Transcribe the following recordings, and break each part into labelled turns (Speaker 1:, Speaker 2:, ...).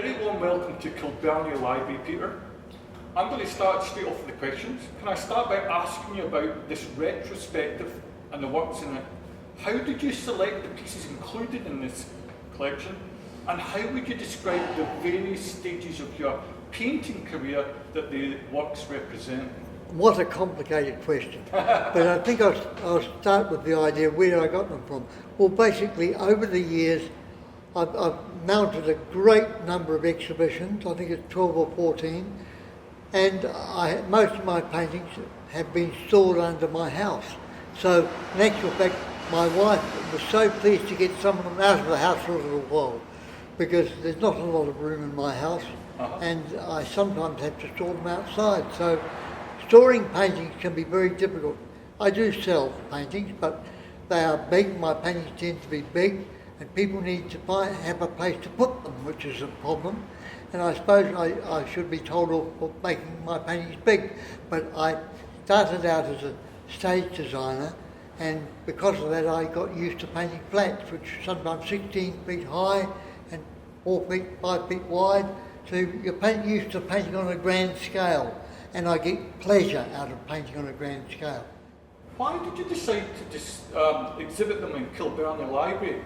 Speaker 1: very warm welcome to Kilbirnie Library, Peter. I'm going to start straight off with the questions. Can I start by asking you about this retrospective and the works in it? How did you select the pieces included in this collection? And how would you describe the various stages of your painting career that the works represent?
Speaker 2: What a complicated question. But I think I'll start with the idea where I got them from. Well, basically, over the years, I've mounted a great number of exhibitions. I think it's 12 or 14. And most of my paintings have been stored under my house. So, in actual fact, my wife was so pleased to get some of them out of the house for a little while, because there's not a lot of room in my house, and I sometimes have to store them outside. So storing paintings can be very difficult. I do sell paintings, but they are big. My paintings tend to be big, and people need to have a place to put them, which is a problem. And I suppose I should be told off for making my paintings big, but I started out as a stage designer, and because of that I got used to painting flats, which are sometimes 16 feet high and 4 feet, 5 feet wide. So you're used to painting on a grand scale, and I get pleasure out of painting on a grand scale.
Speaker 1: Why did you decide to exhibit them in Kilbirnie Library?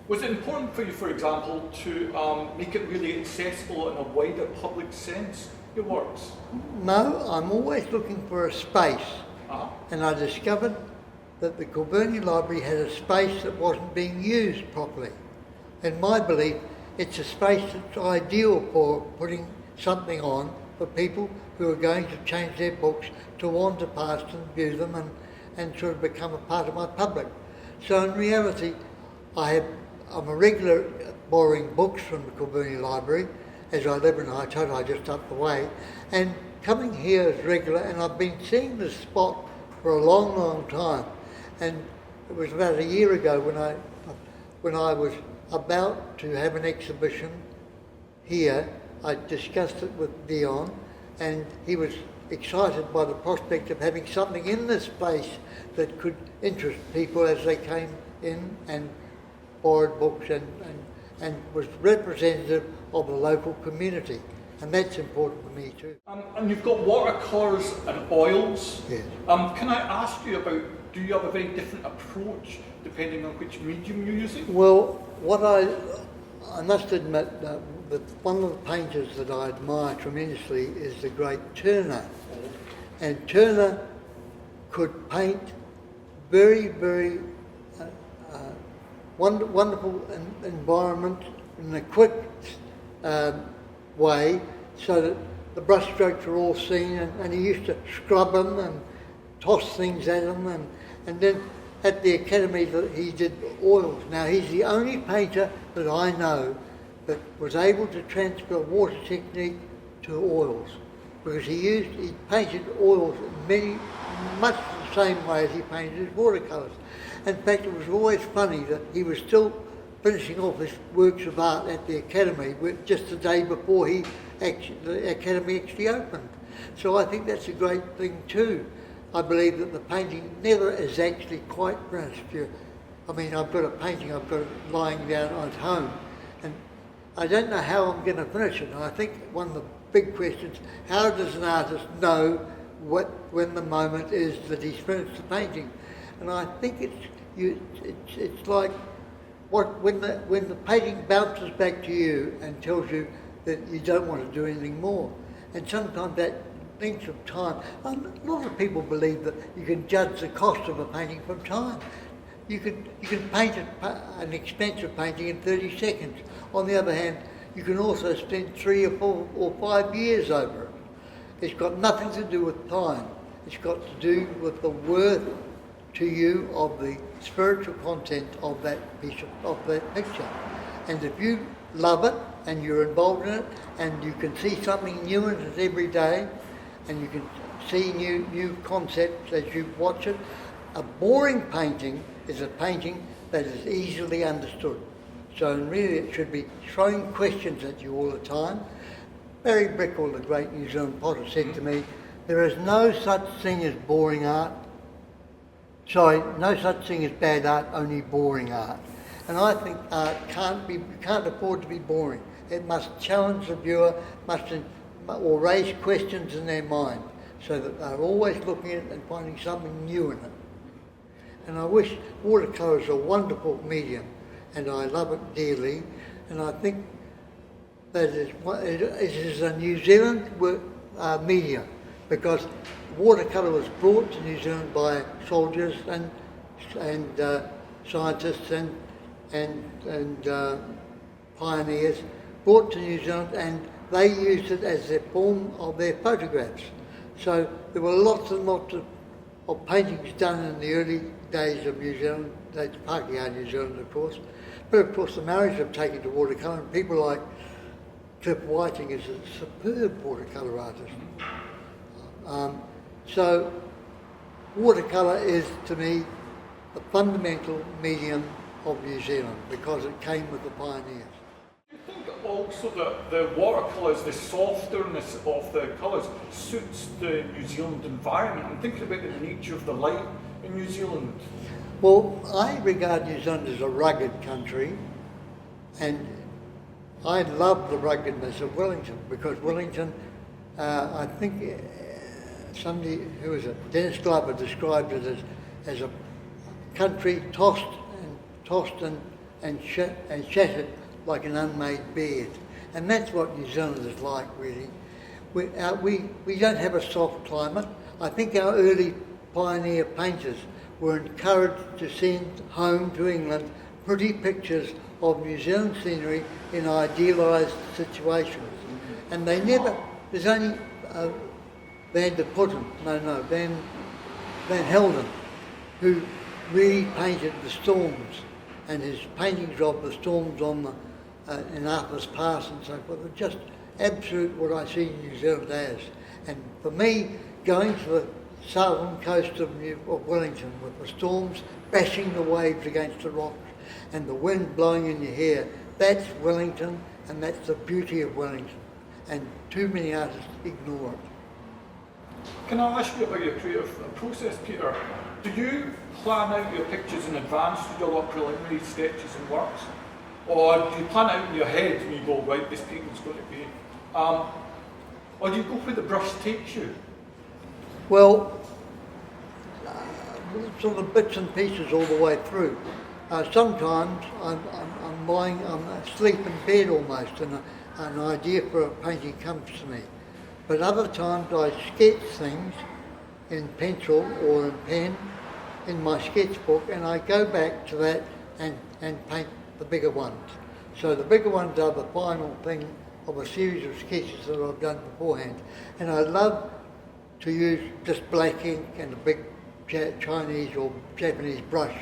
Speaker 1: Was it important for you, for example, to make it really accessible in a wider public sense, your works?
Speaker 2: No, I'm always looking for a space. And I discovered that the Kilbirnie Library had a space that wasn't being used properly. In my belief, it's a space that's ideal for putting something on for people who are going to change their books to wander past and view them and sort of become a part of my public. So in reality, I'm a regular borrowing books from the Kilbirnie Library, as I live in Aotearoa, just up the way, and coming here is regular, and I've been seeing this spot for a long, long time. And it was about a year ago when I was about to have an exhibition here. I discussed it with Dion, and he was excited by the prospect of having something in this place that could interest people as they came in and borrowed books and was representative of the local community. And that's important for me too.
Speaker 1: And you've got watercolours and oils.
Speaker 2: Yes.
Speaker 1: Can I ask you about, do you have a very different approach depending on which medium you're using?
Speaker 2: Well, I must admit that one of the painters that I admire tremendously is the great Turner. And Turner could paint very, very wonderful environment in a quick way, so that the brush strokes are all seen, and he used to scrub them and toss things at them, and then at the academy he did oils. Now he's the only painter that I know that was able to transfer water technique to oils, because he painted oils much the same way as he painted his watercolours. In fact, it was always funny that he was still finishing off his works of art at the academy just the day before the academy actually opened. So I think that's a great thing too. I believe that the painting never is actually quite finished. I mean, I've got a painting, I've got it lying down at home, and I don't know how I'm going to finish it. And I think one of the big questions, how does an artist know when the moment is that he's finished the painting? And I think it's like when the painting bounces back to you and tells you that you don't want to do anything more. And sometimes that length of time, a lot of people believe that you can judge the cost of a painting from time. You can paint an expensive painting in 30 seconds. On the other hand, you can also spend 3 or 4 or 5 years over it. It's got nothing to do with time. It's got to do with the worth to you of the spiritual content of that picture. And if you love it and you're involved in it and you can see something new in it every day and you can see new concepts as you watch it, a boring painting is a painting that is easily understood. So really it should be throwing questions at you all the time. Barry Brickell, the great New Zealand potter, said to me, there is no such thing as boring art. Sorry, no such thing as bad art, only boring art. And I think art can't afford to be boring. It must challenge the viewer, or raise questions in their mind, so that they're always looking at it and finding something new in it. And I wish watercolour is a wonderful medium, and I love it dearly. And I think that it is a New Zealand medium, because watercolour was brought to New Zealand by soldiers and scientists and pioneers, brought to New Zealand, and they used it as their form of their photographs. So there were lots and lots of paintings done in the early days of New Zealand, that's Pākehā New Zealand of course, but of course the Maoris have taken to watercolour, and people like Cliff Whiting is a superb watercolour artist. So watercolour is to me the fundamental medium of New Zealand, because it came with the pioneers.
Speaker 1: Do you think also that the watercolours, the softness of the colours, suits the New Zealand environment? I'm thinking about the nature of the light in New Zealand.
Speaker 2: Well, I regard New Zealand as a rugged country, and I love the ruggedness of Wellington, because Wellington, I think somebody, who was it, Dennis Glover, described it as a country tossed and shattered like an unmade bed. And that's what New Zealand is like, really. We don't have a soft climate. I think our early pioneer painters were encouraged to send home to England pretty pictures of New Zealand scenery in idealised situations. And they never, there's only Van Helden, who really painted the storms, and his paintings of the storms on in Arthur's Pass and so forth are just absolute what I see New Zealand as. And for me, going to the southern coast of Wellington with the storms bashing the waves against the rocks and the wind blowing in your hair, that's Wellington, and that's the beauty of Wellington. And too many artists ignore it.
Speaker 1: Can I ask you about your creative process, Peter? Do you plan out your pictures in advance? Do you do a lot of preliminary sketches and works? Or do you plan out in your head and you go, right, this painting's going to be... or do you go where the brush takes you?
Speaker 2: Well, sort of bits and pieces all the way through. Sometimes I'm asleep in bed almost, and an idea for a painting comes to me. But other times I sketch things in pencil or in pen in my sketchbook, and I go back to that and paint the bigger ones. So the bigger ones are the final thing of a series of sketches that I've done beforehand. And I love to use just black ink and a big Chinese or Japanese brush,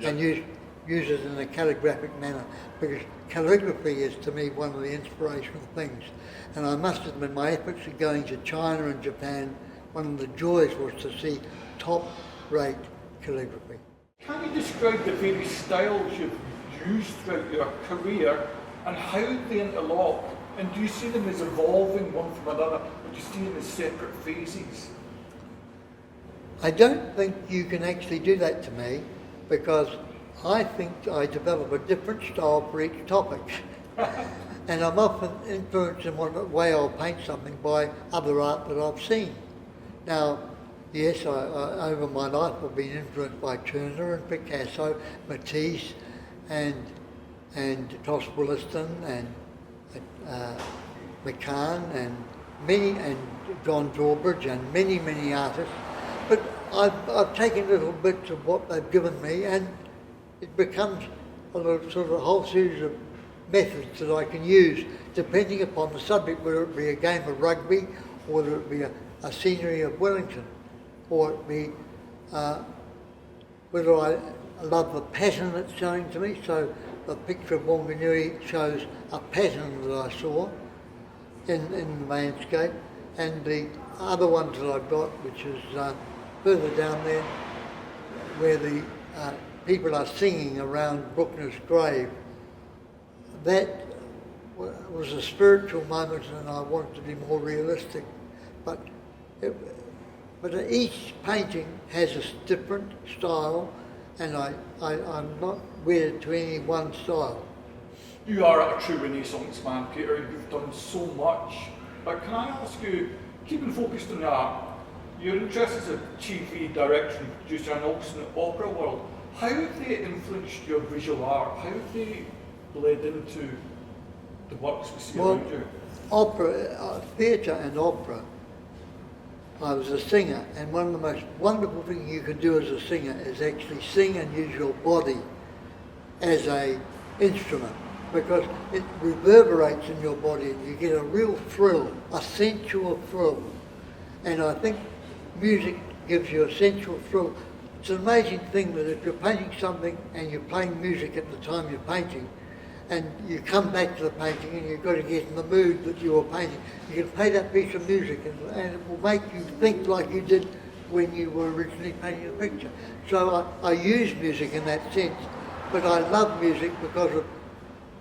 Speaker 2: and use it in a calligraphic manner, because calligraphy is to me one of the inspirational things. And I must admit, my efforts of going to China and Japan, one of the joys was to see top-rate calligraphy.
Speaker 1: Can you describe the various styles you've used throughout your career and how they interlock? And do you see them as evolving one from another, or do you see them as separate phases?
Speaker 2: I don't think you can actually do that to me, because I think I develop a different style for each topic. And I'm often influenced in one way I'll paint something by other art that I've seen. Now, yes, I over my life I've been influenced by Turner and Picasso, Matisse and Toss Williston and McCann and John Drawbridge and many artists. But I've taken little bits of what they've given me, and it becomes a whole series of methods that I can use depending upon the subject, whether it be a game of rugby, or whether it be a scenery of Wellington, or it be whether I love the pattern that's showing to me. So the picture of Wanganui shows a pattern that I saw in the landscape, and the other ones that I've got, which is further down there, where the people are singing around Bruckner's grave. That was a spiritual moment, and I wanted to be more realistic. But each painting has a different style, and I'm not wedded to any one style.
Speaker 1: You are a true Renaissance man, Peter. You've done so much. But can I ask you, keeping focused on art, your interests as a TV director and producer and also in the opera world, how have they influenced your visual art? How have they bled into the works we see around you?
Speaker 2: Opera, theatre and opera. I was a singer, and one of the most wonderful things you can do as a singer is actually sing and use your body as an instrument, because it reverberates in your body and you get a real thrill, a sensual thrill. And I think music gives you a sensual thrill. It's an amazing thing that if you're painting something and you're playing music at the time you're painting, and you come back to the painting and you've got to get in the mood that you were painting, you can play that piece of music and it will make you think like you did when you were originally painting the picture. So I use music in that sense, but I love music because of,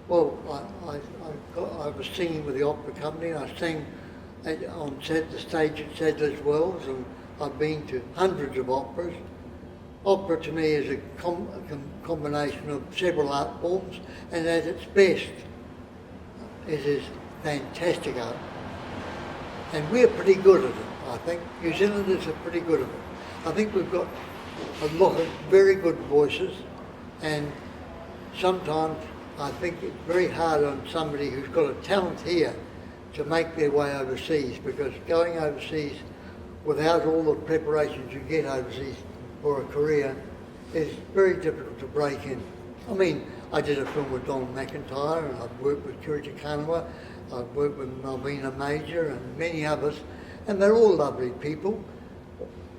Speaker 2: well, I was singing with the opera company, and I sang on the stage at Sadler's Wells, and I've been to hundreds of operas. Opera to me is a combination of several art forms, and at its best, it is fantastic art. And we're pretty good at it, I think. New Zealanders are pretty good at it. I think we've got a lot of very good voices, and sometimes I think it's very hard on somebody who's got a talent here to make their way overseas, because going overseas without all the preparations you get overseas for a career is very difficult to break in. I mean, I did a film with Donald McIntyre, and I've worked with Kirita Kanawa, I've worked with Malvina Major and many others, and they're all lovely people.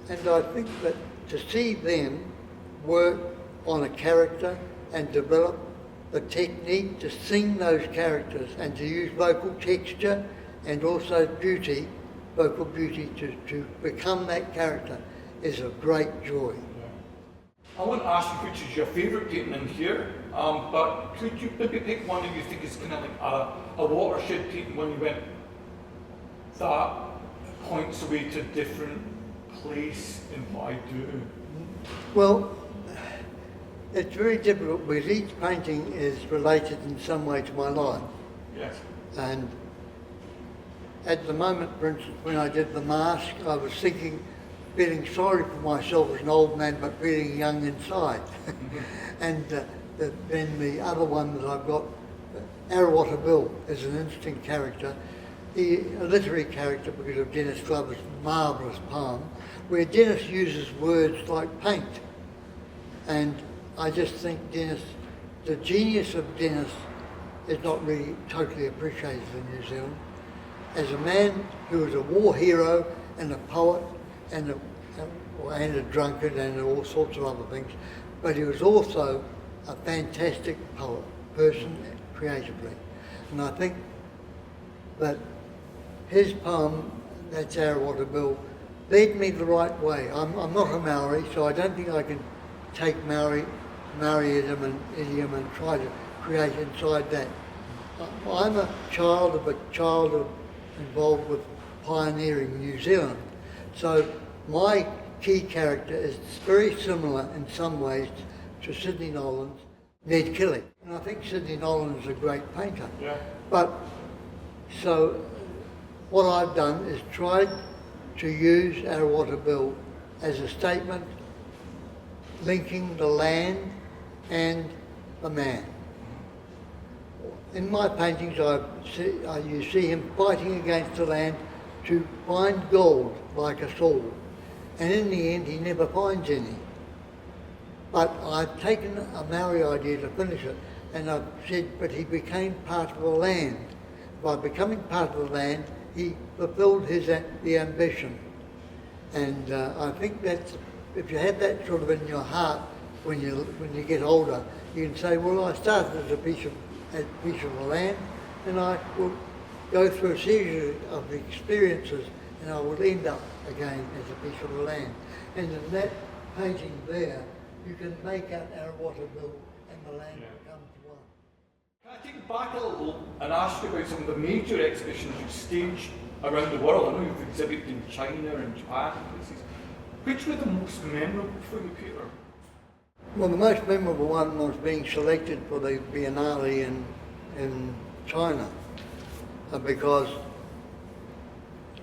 Speaker 2: And I think that to see them work on a character and develop the technique to sing those characters and to use vocal texture and also beauty, vocal beauty to become that character is a great joy.
Speaker 1: I won't ask you which is your favourite painting in here, but could you maybe pick one that you think is kind of like a watershed painting when you went, that points away to a different place in what I do?
Speaker 2: Well, it's very difficult because each painting is related in some way to my life.
Speaker 1: Yes.
Speaker 2: And at the moment, for instance, when I did The Mask, I was thinking, feeling sorry for myself as an old man, but feeling young inside. And then the other one that I've got, Arrawatta Bill, is an interesting character. A literary character because of Dennis Glover's marvellous poem, where Dennis uses words like paint. And I just think Dennis, the genius of Dennis is not really totally appreciated in New Zealand. As a man who was a war hero and a poet and a drunkard and all sorts of other things, but he was also a fantastic poet, person creatively. And I think that his poem, that's Arrawatta Bill, led me the right way. I'm not a Maori, so I don't think I can take Maoriism and idiom and try to create inside that. I'm a child involved with pioneering New Zealand. So my key character is very similar in some ways to Sidney Nolan's Ned Kelly. And I think Sidney Nolan is a great painter.
Speaker 1: Yeah.
Speaker 2: But so what I've done is tried to use Arrawatta Bill as a statement linking the land and the man. In my paintings you see him fighting against the land to find gold like a sword, and in the end he never finds any. But I've taken a Maori idea to finish it, and I've said, but he became part of the land. By becoming part of the land, he fulfilled the ambition. And I think that's, if you have that sort of in your heart when you get older, you can say, well, I started as a piece of the land, and I will go through a series of experiences, and I will end up again as a piece of the land. And in that painting there, you can make out Arrawatta Bill and the land becomes one.
Speaker 1: Can I take you back a little and ask you about some of the major exhibitions you've staged around the world? I know you've exhibited in China and Japan and places. Which were the most memorable for you, Peter?
Speaker 2: Well, the most memorable one was being selected for the Biennale in China, because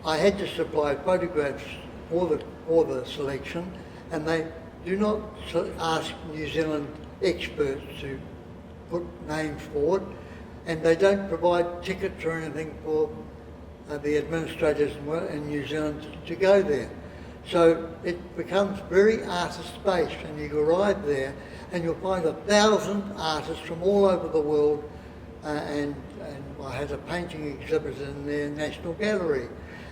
Speaker 2: I had to supply photographs for the selection, and they do not ask New Zealand experts to put names forward, and they don't provide tickets or anything for the administrators in New Zealand to go there. So it becomes very artist-based, and you arrive there and you'll find 1,000 artists from all over the world, and I had a painting exhibit in their National Gallery,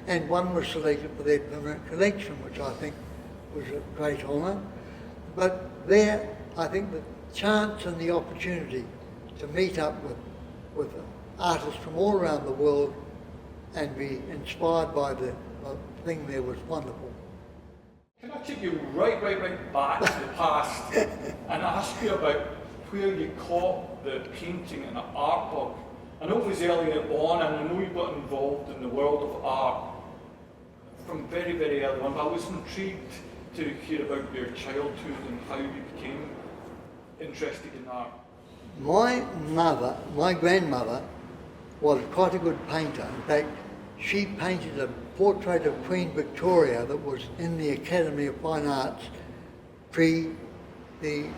Speaker 2: and one was selected for their permanent collection, which I think was a great honour. But there, I think the chance and the opportunity to meet up with artists from all around the world and be inspired by the thing there was wonderful.
Speaker 1: Can I take you right back to the past and ask you about where you caught the painting and the artwork? I know it was earlier on, and I know you got involved in the world of art from very, very early on, but I was intrigued to hear about your childhood and how you became interested in art.
Speaker 2: My grandmother, was quite a good painter. In fact, she painted a portrait of Queen Victoria that was in the Academy of Fine Arts at the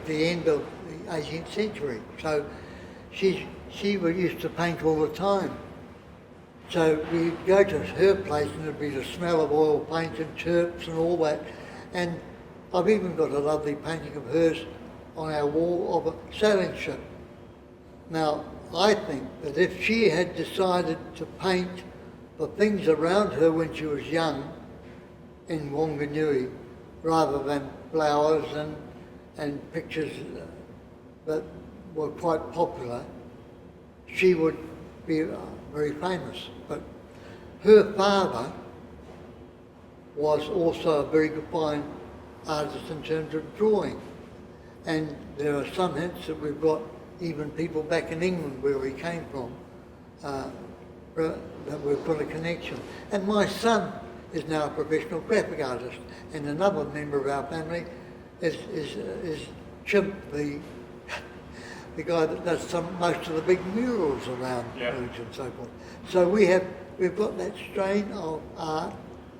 Speaker 2: end of the 18th century. So she used to paint all the time. So we'd go to her place and there'd be the smell of oil paint and chirps and all that. And I've even got a lovely painting of hers on our wall of a sailing ship. Now, I think that if she had decided to paint the things around her when she was young in Wanganui, rather than flowers and pictures that were quite popular, she would be very famous. But her father was also a very good fine artist in terms of drawing. And there are some hints that we've got even people back in England where we came from, that we've got a connection. And my son is now a professional graphic artist, and another member of our family is Chimp, the guy that does most of the big murals around village and so forth. So we've got that strain of art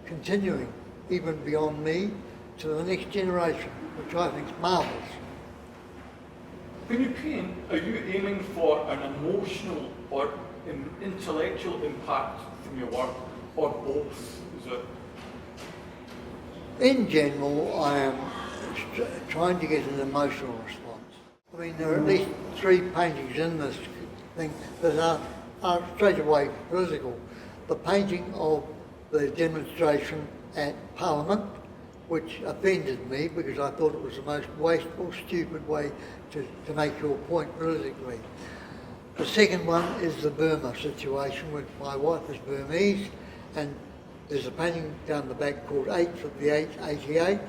Speaker 2: continuing even beyond me to the next generation, which I think is marvellous.
Speaker 1: When you paint, are you aiming for an emotional or an intellectual impact from your work, or both? Is it?
Speaker 2: In general, I am trying to get an emotional response. I mean, there are at least 3 paintings in this thing that are straight away political. The painting of the demonstration at Parliament, which offended me because I thought it was the most wasteful, stupid way to make your point politically. The second one is the Burma situation, which my wife is Burmese, and there's a painting down the back called 8th of the 8th, 88,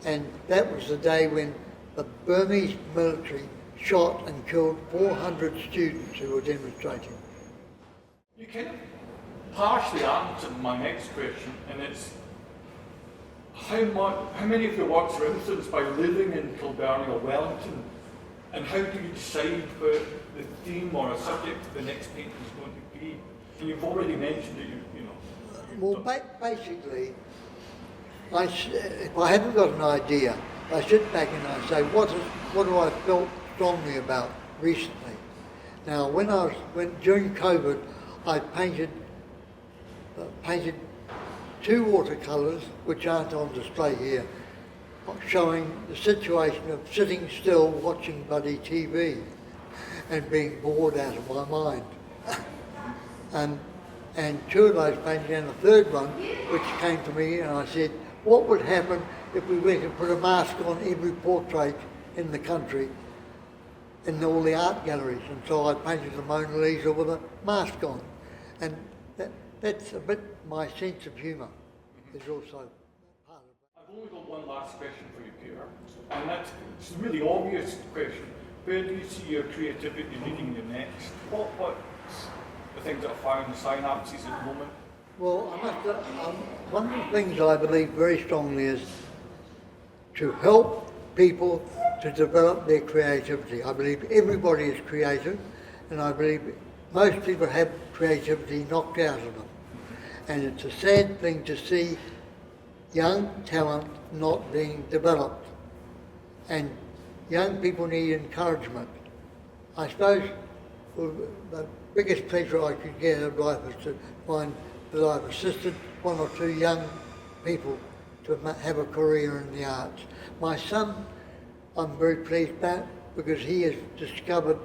Speaker 2: and that was the day when the Burmese military shot and killed 400 students who were demonstrating.
Speaker 1: You kind of partially answered my next question, and it's how many of your works are influenced by living in Kilbirnie or Wellington, and how do you decide where the theme or a subject of the next painting is going to be? And you've already mentioned that you know.
Speaker 2: Well, basically, if I haven't got an idea, I sit back and I say, what do I felt strongly about recently? Now, during COVID, I painted 2 watercolours, which aren't on display here, showing the situation of sitting still watching bloody TV and being bored out of my mind. and 2 of those paintings, and the third one, which came to me, and I said, what would happen if we went and put a mask on every portrait in the country, in all the art galleries? And so I painted the Mona Lisa with a mask on. And that's a bit my sense of humour is also part of it.
Speaker 1: I've only got one last question for you, Peter, and it's a really obvious question. Where do you see your creativity leading you next? What's the things that are firing the synapses at the moment?
Speaker 2: Well, one of the things I believe very strongly is to help people to develop their creativity. I believe everybody is creative, and I believe most people have creativity knocked out of them. And it's a sad thing to see young talent not being developed. And young people need encouragement. I suppose the biggest pleasure I could get in life is to find that I've assisted one or two young people to have a career in the arts. My son, I'm very pleased about because he has discovered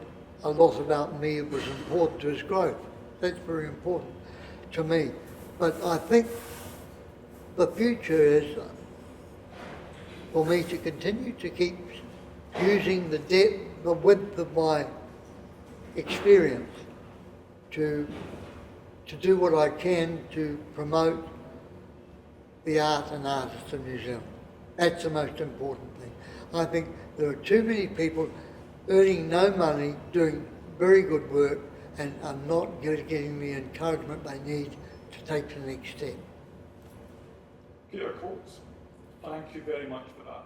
Speaker 2: a lot about me that was important to his growth. That's very important to me. But I think the future is for me to continue to keep using the depth, the width of my experience to do what I can to promote the art and artists of New Zealand. That's the most important thing. I think there are too many people earning no money, doing very good work, and are not getting the encouragement they need to take the next step.
Speaker 1: Peter Coates, thank you very much for that.